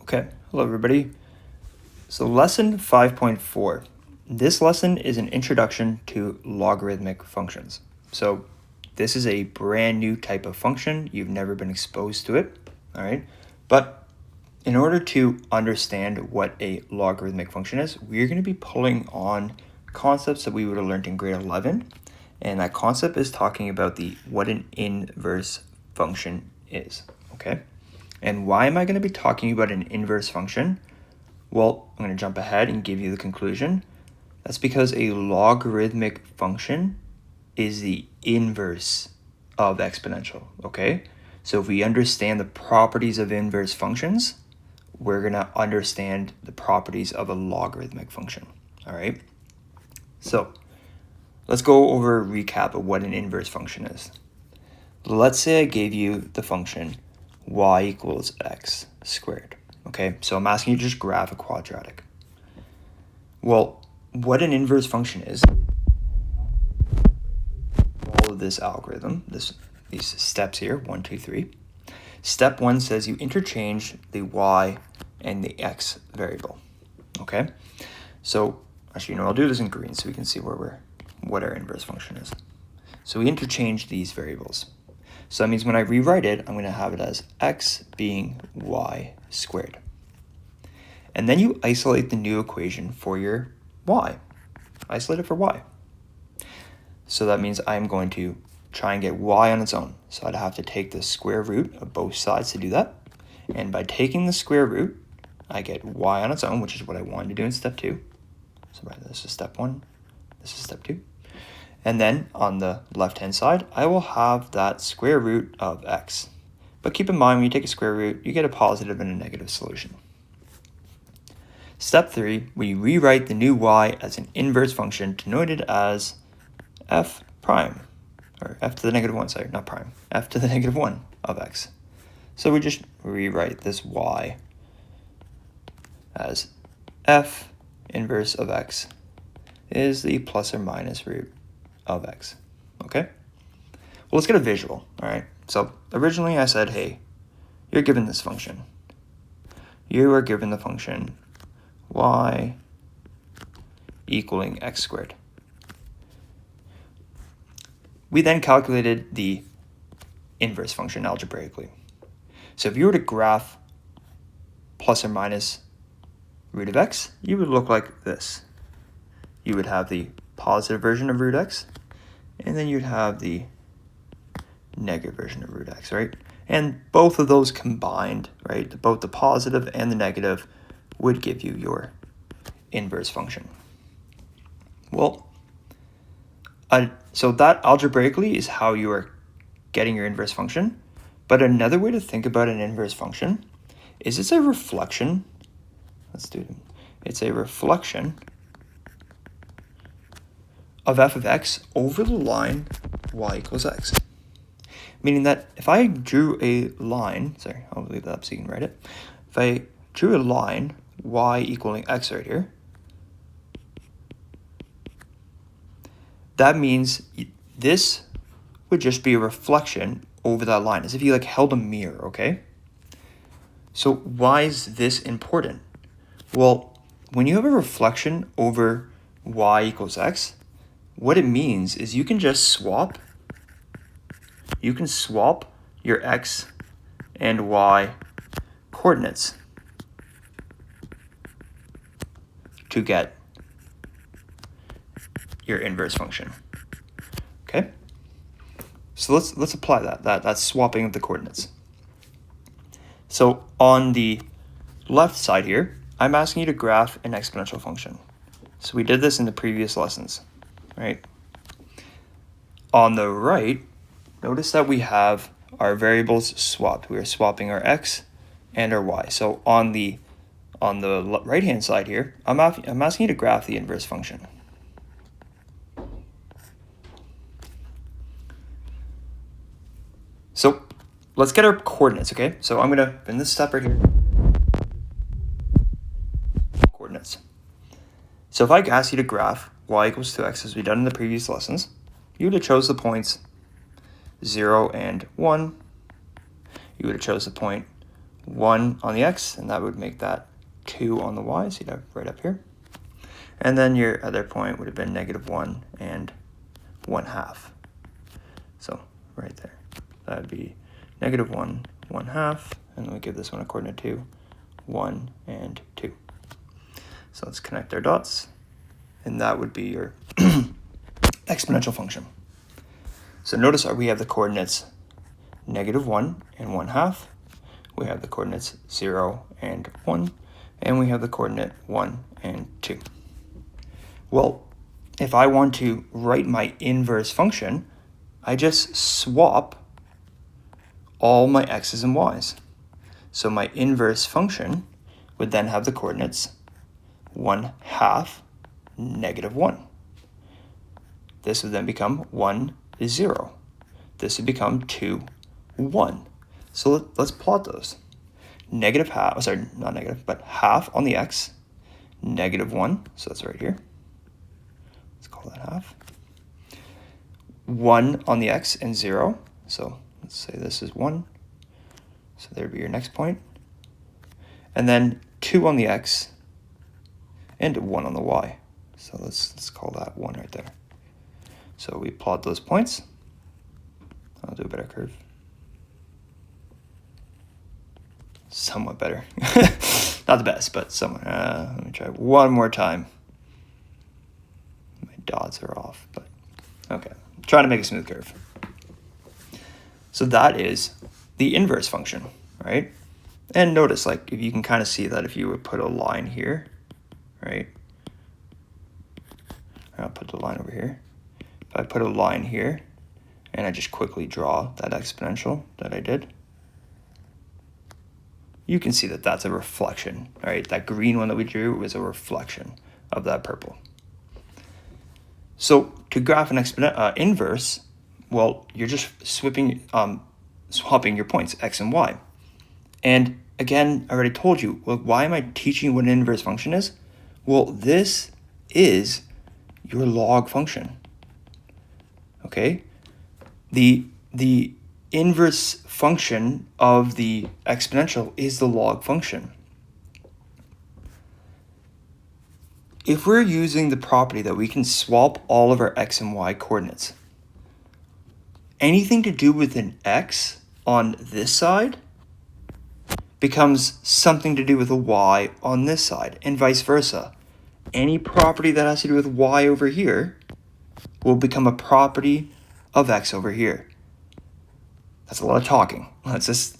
Okay, hello everybody. So lesson 5.4. This lesson is an introduction to logarithmic functions. So this is a brand new type of function. You've never been exposed to it, all right? But in order to understand what a logarithmic function is, we're going to be pulling on concepts that we would have learned in grade 11. And that concept is talking about what an inverse function is, okay? And why am I going to be talking about an inverse function? Well, I'm going to jump ahead and give you the conclusion. That's because a logarithmic function is the inverse of exponential, okay? So if we understand the properties of inverse functions, we're going to understand the properties of a logarithmic function, all right? So let's go over a recap of what an inverse function is. Let's say I gave you the function y equals x squared. Okay, so I'm asking you to just graph a quadratic. Well, what an inverse function is, all of this algorithm, these steps here, 1, 2, 3. Step 1 says you interchange the y and the x variable. Okay, so actually, I'll do this in green so we can see what our inverse function is. So we interchange these variables. So that means when I rewrite it, I'm going to have it as x being y squared. And then you isolate the new equation for your y. Isolate it for y. So that means I'm going to try and get y on its own. So I'd have to take the square root of both sides to do that. And by taking the square root, I get y on its own, which is what I wanted to do in step 2. So this is step 1. This is step 2. And then on the left-hand side, I will have that square root of x. But keep in mind, when you take a square root, you get a positive and a negative solution. Step 3, we rewrite the new y as an inverse function denoted as f prime, or f to the negative 1, sorry, not prime, f to the negative 1 of x. So we just rewrite this y as f inverse of x is the plus or minus root of x, okay? Well, let's get a visual, all right? So originally I said, hey, you're given this function. You are given the function y equaling x squared. We then calculated the inverse function algebraically. So if you were to graph plus or minus root of x, you would look like this. You would have the positive version of root x, and then you'd have the negative version of root x, right? And both of those combined, right, both the positive and the negative would give you your inverse function. Well, so that algebraically is how you are getting your inverse function. But another way to think about an inverse function is it's a reflection. Let's do it. It's a reflection of f of x over the line y equals x. Meaning that if I drew a line, sorry, I'll leave that up so you can write it. If I drew a line, y equaling x right here, that means this would just be a reflection over that line, as if you held a mirror, okay? So why is this important? Well, when you have a reflection over y equals x, what it means is you can just swap your x and y coordinates to get your inverse function. Okay? So let's apply that swapping of the coordinates. So on the left side here, I'm asking you to graph an exponential function. So we did this in the previous lessons, right? On the right, notice that we have our variables swapped. We are swapping our x and our y. So on the right-hand side here, I'm asking you to graph the inverse function. So let's get our coordinates, okay? So I'm gonna, in this step right here, coordinates. So if I ask you to graph y equals 2x, as we've done in the previous lessons, you would have chose the points 0 and 1. You would have chose the point 1 on the x, and that would make that 2 on the y, so you'd have right up here. And then your other point would have been -1 and 1/2. So right there, that would be -1, 1/2, and then we give this one a coordinate 2, 1 and 2. So let's connect our dots, and that would be your exponential function. So notice we have the coordinates -1 and 1/2. We have the coordinates 0 and 1, and we have the coordinate 1 and 2. Well, if I want to write my inverse function, I just swap all my x's and y's. So my inverse function would then have the coordinates 1/2, -1. This would then become 1, 0. This would become 2, 1. So let's plot those. -half, sorry, not negative, but half on the x, -1, so that's right here. Let's call that half. 1 on the x and 0, so let's say this is 1. So there would be your next point. And then 2 on the x and 1 on the y. So let's call that 1 right there. So we plot those points. I'll do a better curve. Somewhat better. Not the best, but somewhat. Let me try one more time. My dots are off, but okay. I'm trying to make a smooth curve. So that is the inverse function, right? And notice, like, if you can kind of see that if you would put a line here, right? I'll put the line over here. If I put a line here, and I just quickly draw that exponential that I did, you can see that that's a reflection, right? That green one that we drew was a reflection of that purple. So to graph an inverse, well, you're just swapping your points, x and y. And again, I already told you, well, why am I teaching what an inverse function is? Well, this is your log function, okay? The inverse function of the exponential is the log function. If we're using the property that we can swap all of our x and y coordinates, anything to do with an x on this side becomes something to do with a y on this side, and vice versa. Any property that has to do with y over here will become a property of x over here. That's a lot of talking. Let's just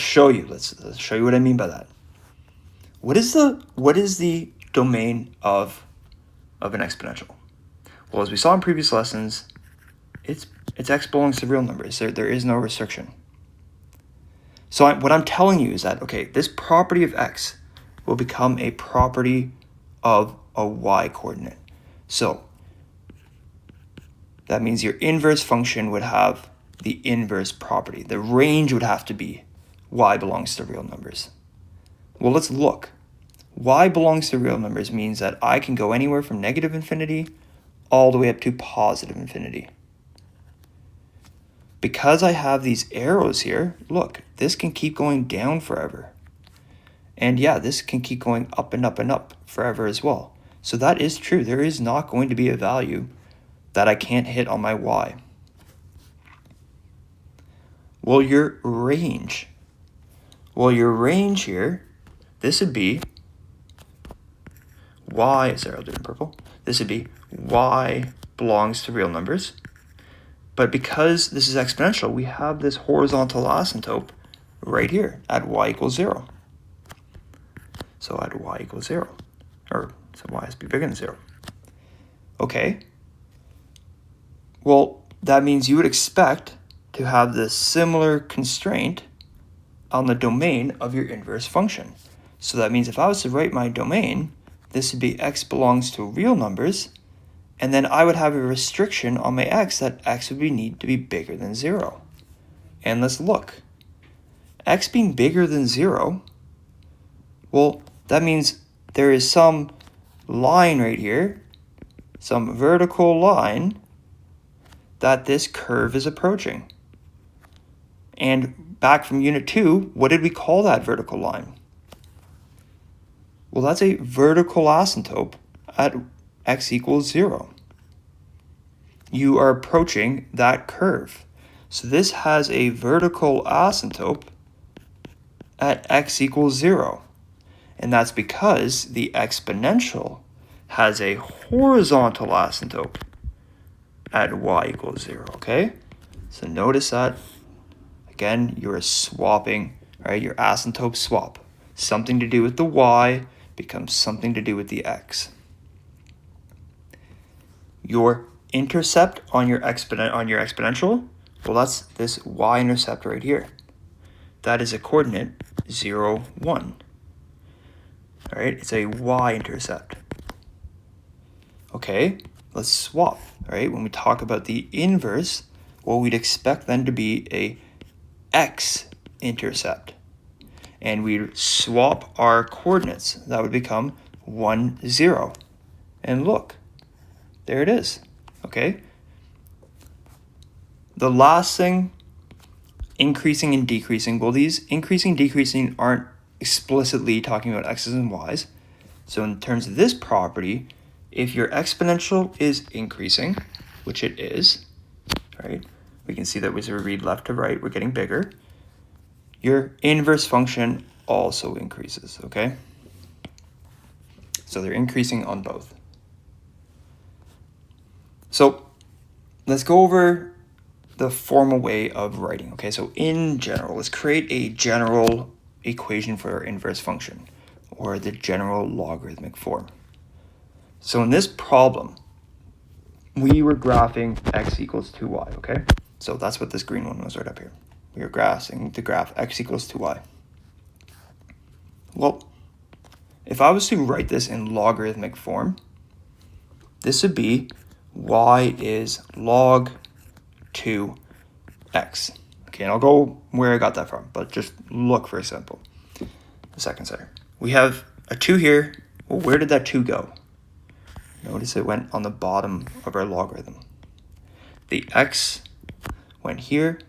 show you. Let's show you what I mean by that. What is the domain of an exponential? Well, as we saw in previous lessons, it's x belongs to real numbers. There is no restriction. So what I'm telling you is that, okay, this property of x will become a property of a y coordinate. So that means your inverse function would have the inverse property. The range would have to be y belongs to real numbers. Well, let's look. Y belongs to real numbers means that I can go anywhere from -infinity all the way up to +infinity. Because I have these arrows here, look, this can keep going down forever. And yeah, this can keep going up and up and up forever as well. So that is true. There is not going to be a value that I can't hit on my y. Well, your range here, this would be y, sorry, I'll do it in purple. This would be y belongs to real numbers. But because this is exponential, we have this horizontal asymptote right here at y equals 0. So at y equals 0, or so y has to be bigger than 0. Okay. Well, that means you would expect to have this similar constraint on the domain of your inverse function. So that means if I was to write my domain, this would be x belongs to real numbers, and then I would have a restriction on my x that x would need to be bigger than 0. And let's look. X being bigger than 0, well, that means there is some line right here, some vertical line that this curve is approaching. And back from unit 2, what did we call that vertical line? Well, that's a vertical asymptote at x equals 0. You are approaching that curve. So this has a vertical asymptote at x equals 0. And that's because the exponential has a horizontal asymptote at y equals 0, okay? So notice that, again, you're swapping, right? Your asymptote swap. Something to do with the y becomes something to do with the x. Your intercept on your exponential, well, that's this y-intercept right here. That is a coordinate 0, 1. All right, it's a y-intercept. Okay, let's swap, all right? When we talk about the inverse, well, we'd expect then to be a x-intercept. And we'd swap our coordinates. That would become 1, 0. And look, there it is, okay? The last thing, increasing and decreasing. Well, these increasing and decreasing aren't explicitly talking about x's and y's. So in terms of this property, if your exponential is increasing, which it is, right? We can see that as we read left to right, we're getting bigger. Your inverse function also increases, okay? So they're increasing on both. So let's go over the formal way of writing, okay? So in general, let's create a general equation for our inverse function, or the general logarithmic form. So in this problem, we were graphing x equals 2y, okay? So that's what this green one was right up here. We were graphing the graph x equals 2y. Well, if I was to write this in logarithmic form, this would be y is log 2x. Okay, and I'll go where I got that from, but just look for example. A second, sorry. We have a 2 here. Well, where did that 2 go? Notice it went on the bottom of our logarithm. The x went here,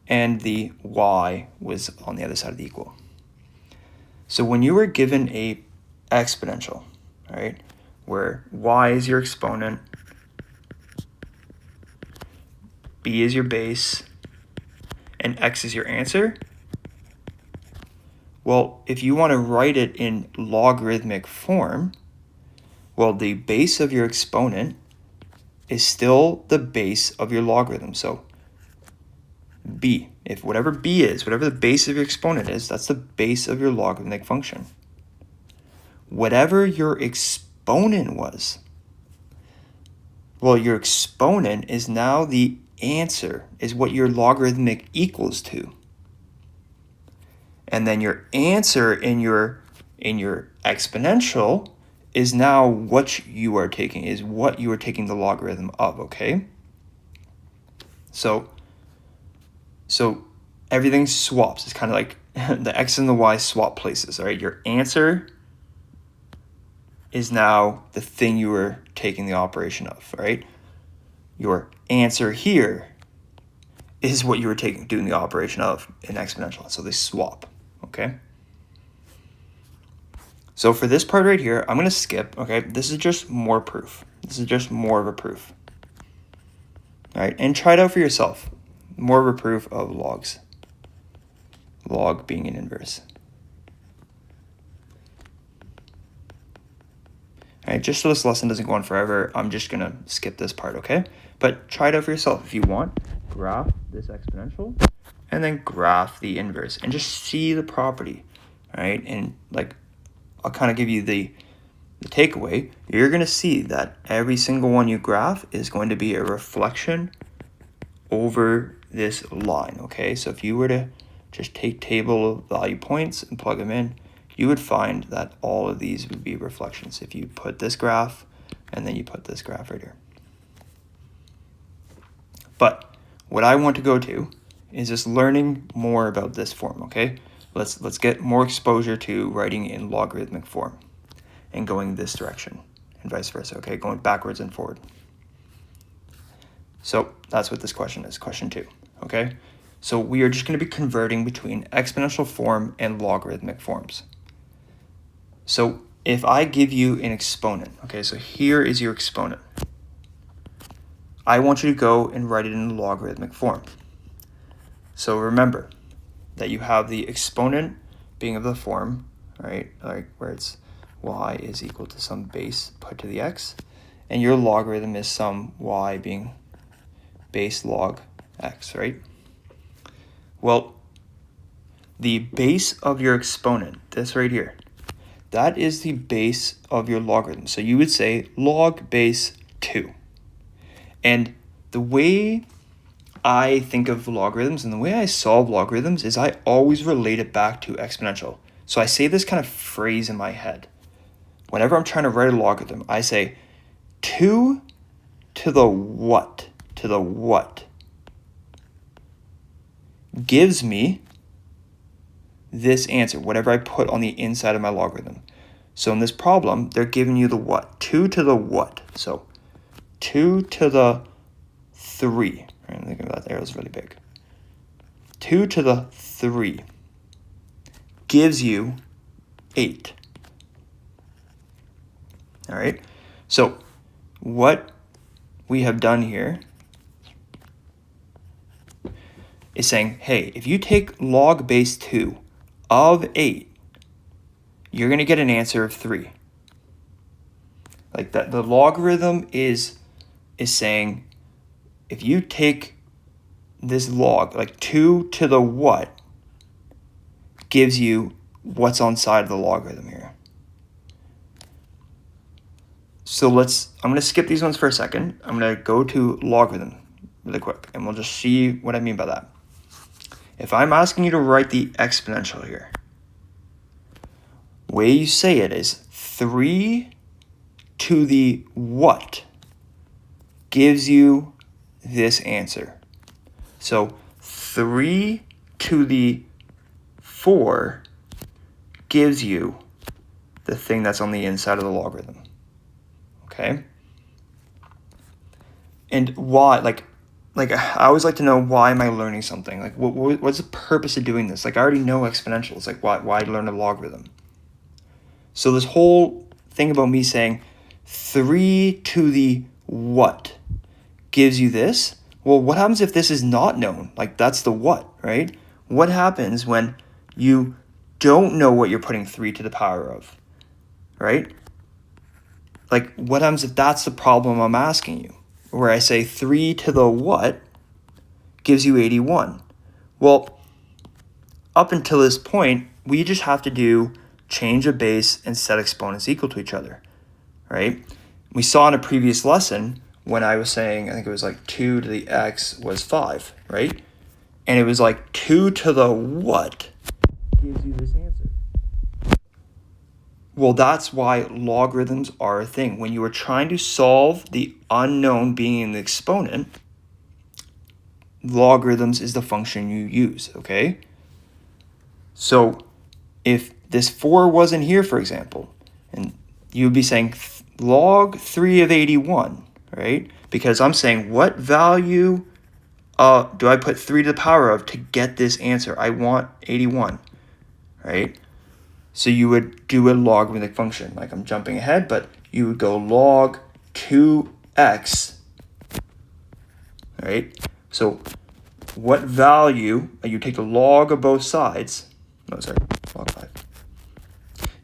and the y was on the other side of the equal. So when you were given a exponential, right, where y is your exponent, b is your base, and x is your answer, well, if you want to write it in logarithmic form, well, the base of your exponent is still the base of your logarithm. So b, if whatever b is, whatever the base of your exponent is, that's the base of your logarithmic function. Whatever your exponent was, well, your exponent is now the answer, is what your logarithmic equals to. And then your answer in your exponential is now what you are taking, is what you are taking the logarithm of, okay? So everything swaps. It's kind of like the x and the y swap places, all right? Your answer is now the thing you were taking the operation of, right? Your answer here is what you were doing the operation of in exponential. So they swap, okay? So for this part right here, I'm going to skip, okay? This is just more proof. This is just more of a proof. All right, and try it out for yourself. More of a proof of logs. Log being an inverse. All right, just so this lesson doesn't go on forever, I'm just going to skip this part, okay? But try it out for yourself. If you want, graph this exponential, and then graph the inverse, and just see the property, all right? And like, I'll kind of give you the takeaway. You're going to see that every single one you graph is going to be a reflection over this line, okay? So if you were to just take table of value points and plug them in, you would find that all of these would be reflections if you put this graph and then you put this graph right here. But what I want to go to is just learning more about this form, okay? Let's get more exposure to writing in logarithmic form and going this direction and vice versa, okay? Going backwards and forward. So that's what this question is, question 2, okay? So we are just going to be converting between exponential form and logarithmic forms. So if I give you an exponent, okay, so here is your exponent. I want you to go and write it in logarithmic form. So remember that you have the exponent being of the form, right, like where it's y is equal to some base put to the x, and your logarithm is some y being base log x, right? Well, the base of your exponent, this right here, that is the base of your logarithm. So you would say log base 2. And the way I think of logarithms and the way I solve logarithms is I always relate it back to exponential. So I say this kind of phrase in my head. Whenever I'm trying to write a logarithm, I say 2 to the what gives me this answer, whatever I put on the inside of my logarithm. So in this problem, they're giving you the what? 2 to the what? So 2 to the 3. Right, think of that arrow is really big. 2 to the 3 gives you 8. All right. So what we have done here is saying, hey, if you take log base 2 of 8, you're going to get an answer of 3. Like that, the logarithm is saying, if you take this log, like 2 to the what, gives you what's on side of the logarithm here. So I'm going to skip these ones for a second. I'm going to go to logarithm really quick, and we'll just see what I mean by that. If I'm asking you to write the exponential here, way you say it is 3 to the what gives you this answer. So 3 to the 4 gives you the thing that's on the inside of the logarithm. Okay? And why, like I always like to know, why am I learning something? Like what's the purpose of doing this? Like I already know exponentials. Like why learn a logarithm? So this whole thing about me saying 3 to the what gives you this. Well, what happens if this is not known? Like that's the what, right? What happens when you don't know what you're putting 3 to the power of, right? Like what happens if that's the problem I'm asking you? Where I say 3 to the what gives you 81. Well, up until this point, we just have to do change a base and set exponents equal to each other, right? We saw in a previous lesson when I was saying, I think it was like 2 to the x was 5, right? And it was like 2 to the what gives you this answer. Well, that's why logarithms are a thing. When you are trying to solve the unknown being in the exponent, logarithms is the function you use, okay? So if this 4 wasn't here, for example, and you would be saying log 3 of 81, right? Because I'm saying what value do I put 3 to the power of to get this answer? I want 81, right? So you would do a logarithmic function. Like I'm jumping ahead, but you would go log 2x, right? So what value, you take the log of both sides. No, sorry, log 5.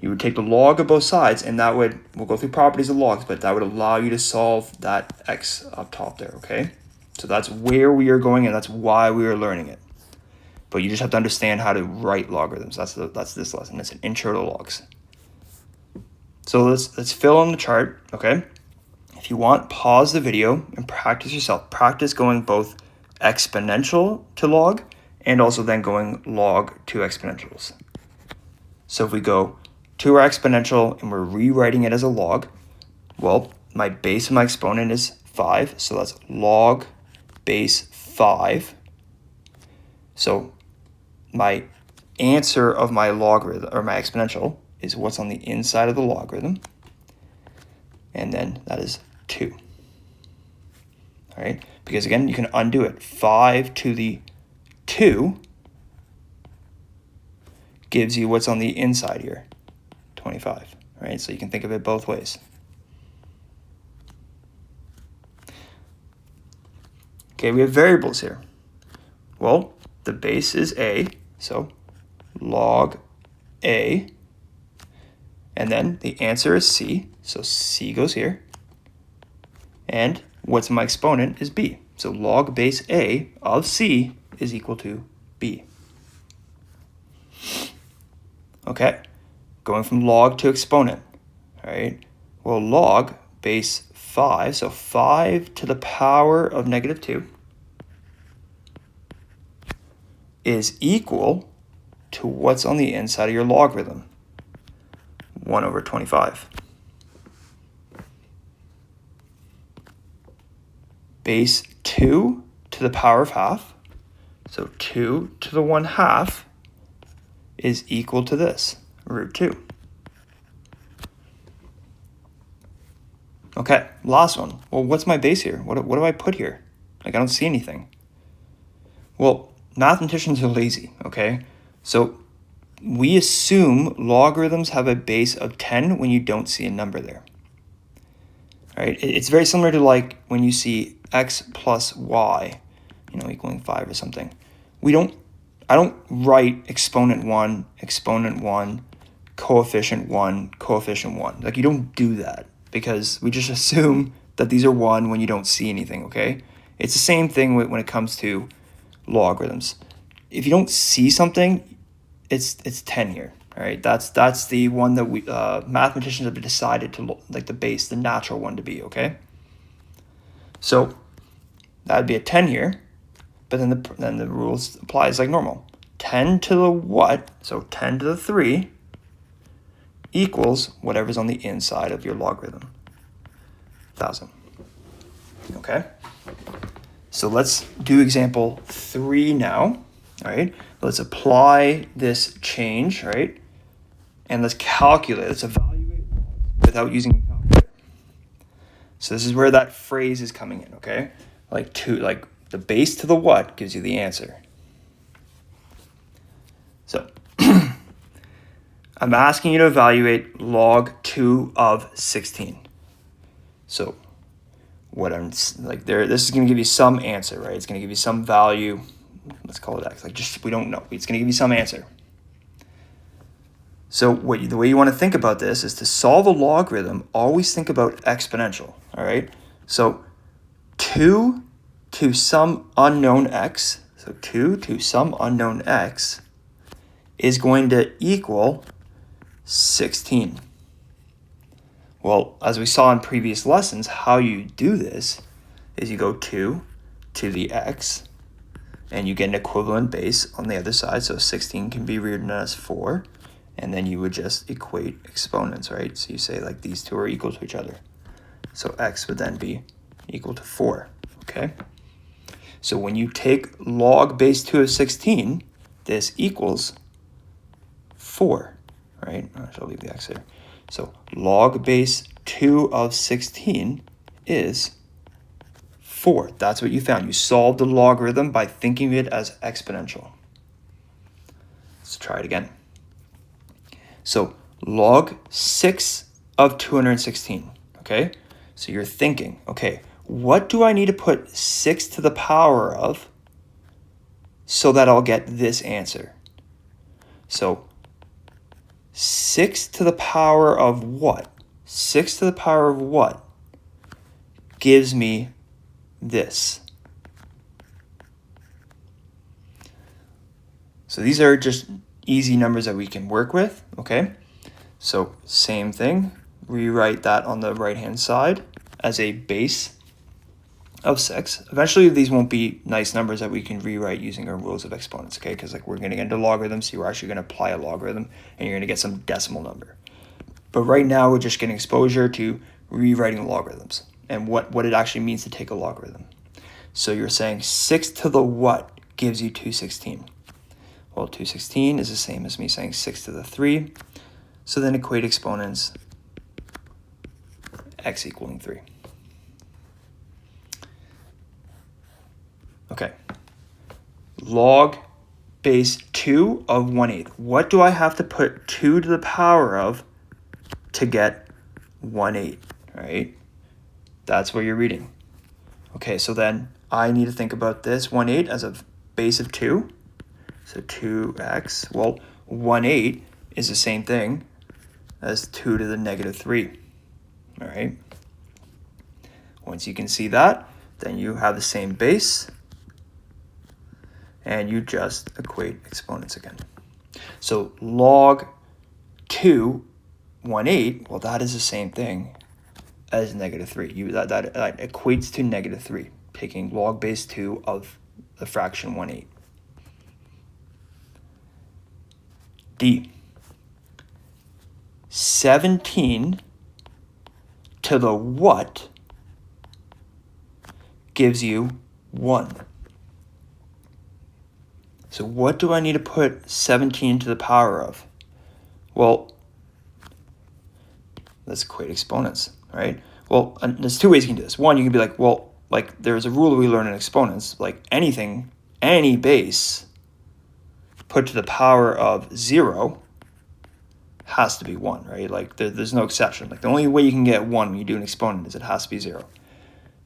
You would take the log of both sides, and that would, we'll go through properties of logs, but that would allow you to solve that x up top there, okay? So that's where we are going, and that's why we are learning it. But you just have to understand how to write logarithms. That's this lesson. It's an intro to logs. So let's fill in the chart, okay? If you want, pause the video and practice yourself. Practice going both exponential to log and also then going log to exponentials. So if we go to our exponential and we're rewriting it as a log, well, my base of my exponent is 5, so that's log base 5. So my answer of my logarithm, or my exponential, is what's on the inside of the logarithm, and then that is 2. All right, because again, you can undo it. 5 to the 2 gives you what's on the inside here, 25, right? So you can think of it both ways. Okay, we have variables here. Well, the base is a, so log a, and then the answer is c, so c goes here, and what's my exponent is b. So log base a of c is equal to b. Okay, going from log to exponent, all right? Well, log base 5, so 5 to the power of negative 2 is equal to what's on the inside of your logarithm, 1 over 25. Base 2 to the power of half, so 2 to the 1/2 is equal to this, root 2. Okay, last one. Well, what's my base here? What do I put here? Like, I don't see anything. Well, mathematicians are lazy, okay? So we assume logarithms have a base of 10 when you don't see a number there. All right, it's very similar to like when you see x plus y, equaling 5 or something. I don't write exponent 1, coefficient 1, coefficient 1. Like, you don't do that because we just assume that these are 1 when you don't see anything, okay? It's the same thing when it comes to logarithms. If you don't see something, it's 10 here, all right? That's the one that we mathematicians have decided to, like, the base, the natural one to be, okay? So that would be a 10 here, but then the rules applies like normal. 10 to the what? So 10 to the 3 equals whatever's on the inside of your logarithm, 1,000. Okay? So let's do example 3 now. All right? Let's apply this change, right? And let's calculate. Let's evaluate without using a calculator. So this is where that phrase is coming in, okay? Like the base to the what gives you the answer. So I'm asking you to evaluate log 2 of 16. So what I'm like there, this is going to give you some answer, right? It's going to give you some value. Let's call it x. Like, just, we don't know. It's going to give you some answer. So the way you want to think about this is to solve a logarithm, always think about exponential, all right? So 2 to some unknown x, so 2 to some unknown x is going to equal 16. Well, as we saw in previous lessons, how you do this is you go 2 to the x, and you get an equivalent base on the other side, so 16 can be rewritten as 4, and then you would just equate exponents, right? So you say, like, these two are equal to each other. So x would then be equal to 4, okay? So when you take log base 2 of 16, this equals 4, right? I shall leave the x there. So log base 2 of 16 is 4. That's what you found. You solved the logarithm by thinking of it as exponential. Let's try it again. So log 6 of 216, okay? So you're thinking, okay, what do I need to put 6 to the power of so that I'll get this answer? So 6 to the power of what? 6 to the power of what gives me this? So these are just easy numbers that we can work with, okay? So same thing, rewrite that on the right-hand side as a base of 6. Eventually, these won't be nice numbers that we can rewrite using our rules of exponents, okay? Because, like, we're going to get into logarithms, so you're actually going to apply a logarithm, and you're going to get some decimal number. But right now, we're just getting exposure to rewriting logarithms and what it actually means to take a logarithm. So you're saying 6 to the what gives you 216? Well, 216 is the same as me saying 6 to the 3. So then equate exponents, x equaling 3. Okay, log base 2 of 1/8. What do I have to put 2 to the power of to get 1/8, right? That's what you're reading. Okay, so then I need to think about this 1/8 as a base of 2. So 2x, well, 1/8 is the same thing as 2 to the negative 3, all right? Once you can see that, then you have the same base, and you just equate exponents again. So log 2, 1/8, well, that is the same thing as negative 3. That equates to negative 3, taking log base 2 of the fraction 1/8. D. 17 to the what gives you 1. So what do I need to put 17 to the power of? Well, let's equate exponents, right? Well, there's two ways you can do this. One, you can be like, well, like there's a rule we learn in exponents, like anything, any base put to the power of 0 has to be 1, right? Like there's no exception. Like the only way you can get 1 when you do an exponent is it has to be 0.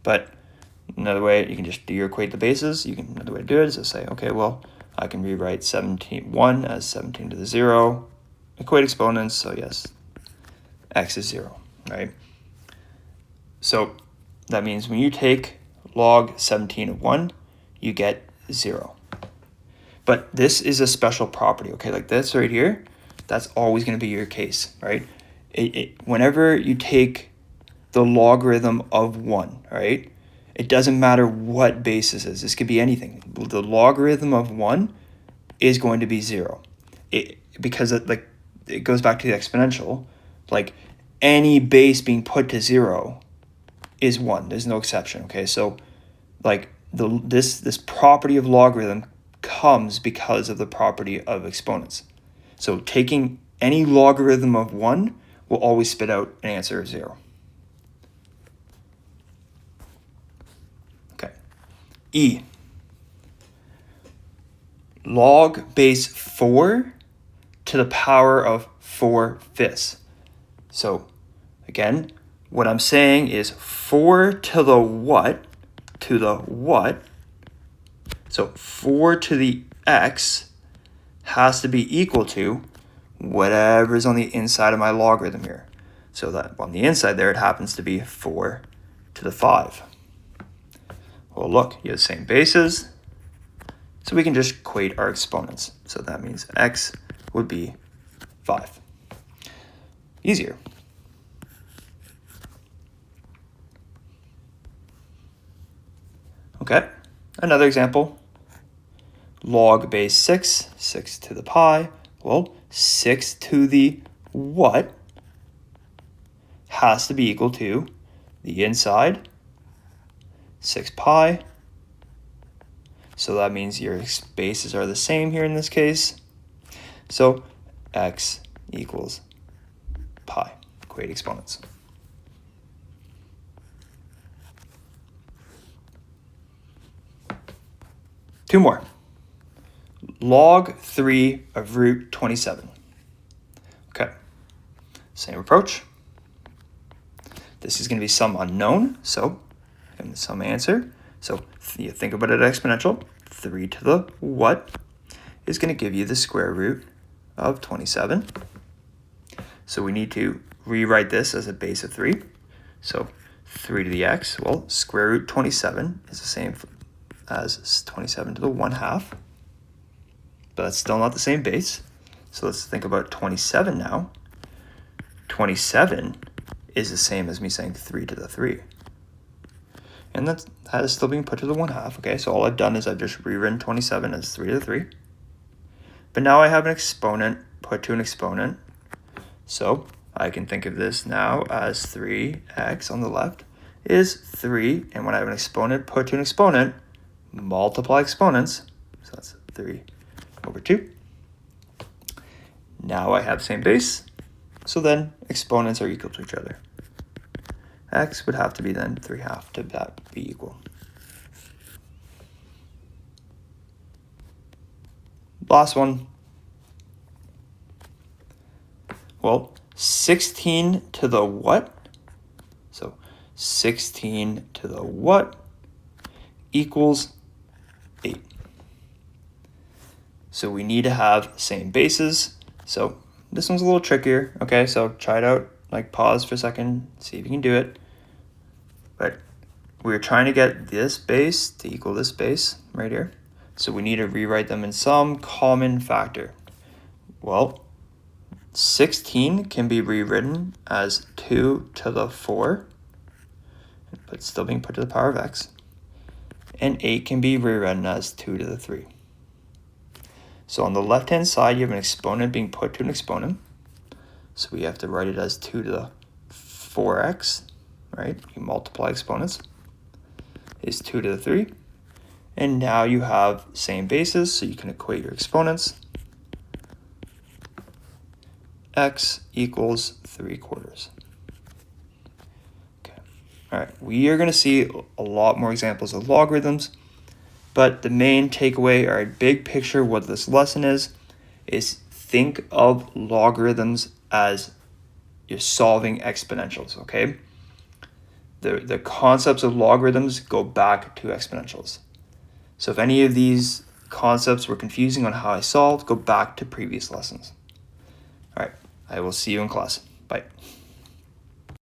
But another way, you can just equate the bases. Another way to do it is to say, okay, well, I can rewrite 1 as 17 to the 0, equate exponents, so yes, x is 0, right? So that means when you take log 17 of 1, you get 0. But this is a special property, okay? Like this right here, that's always going to be your case, right? Whenever you take the logarithm of 1, right? It doesn't matter what base this is. This could be anything. The logarithm of 1 is going to be 0. Because it goes back to the exponential. Like any base being put to 0 is 1. There's no exception, okay? So like this property of logarithm comes because of the property of exponents. So taking any logarithm of 1 will always spit out an answer of 0. Okay. E. Log base 4 to the power of 4/5. So again, what I'm saying is 4 to the what, so 4 to the x has to be equal to whatever's on the inside of my logarithm here. So that on the inside there, it happens to be 4 to the 5. Well, look, you have the same bases, so we can just equate our exponents. So that means x would be 5. Easier. Okay, another example. Log base 6, 6 to the pi. Well, 6 to the what has to be equal to the inside, 6 pi. So that means your bases are the same here in this case. So x equals pi. Equate exponents. Two more. Log 3 of root 27. Okay, same approach. This is going to be some unknown, so and some answer. So you think about it exponential. 3 to the what is going to give you the square root of 27. So we need to rewrite this as a base of 3. So 3 to the x, well, square root 27 is the same as 27 to the 1/2. But that's still not the same base. So let's think about 27 now. 27 is the same as me saying 3 to the 3. And that is still being put to the 1/2. Okay, so all I've done is I've just rewritten 27 as 3 to the 3. But now I have an exponent put to an exponent. So I can think of this now as 3x on the left is 3. And when I have an exponent put to an exponent, multiply exponents. So that's 3 over 2. Now I have the same base. So then exponents are equal to each other. X would have to be then 3/2 to that be equal. Last one. Well, 16 to the what? So 16 to the what equals 8. So we need to have same bases. So this one's a little trickier. Okay, so try it out, like pause for a second, see if you can do it. But we're trying to get this base to equal this base right here. So we need to rewrite them in some common factor. Well, 16 can be rewritten as 2 to the 4, but still being put to the power of x. And 8 can be rewritten as 2 to the 3. So on the left-hand side, you have an exponent being put to an exponent. So we have to write it as 2 to the 4x, right? You multiply exponents, is 2 to the 3. And now you have same bases, so you can equate your exponents. X equals 3/4. Okay. All right, we are going to see a lot more examples of logarithms, but the main takeaway, or big picture, what this lesson is think of logarithms as you're solving exponentials, okay? The concepts of logarithms go back to exponentials. So if any of these concepts were confusing on how I solved, go back to previous lessons. All right, I will see you in class. Bye.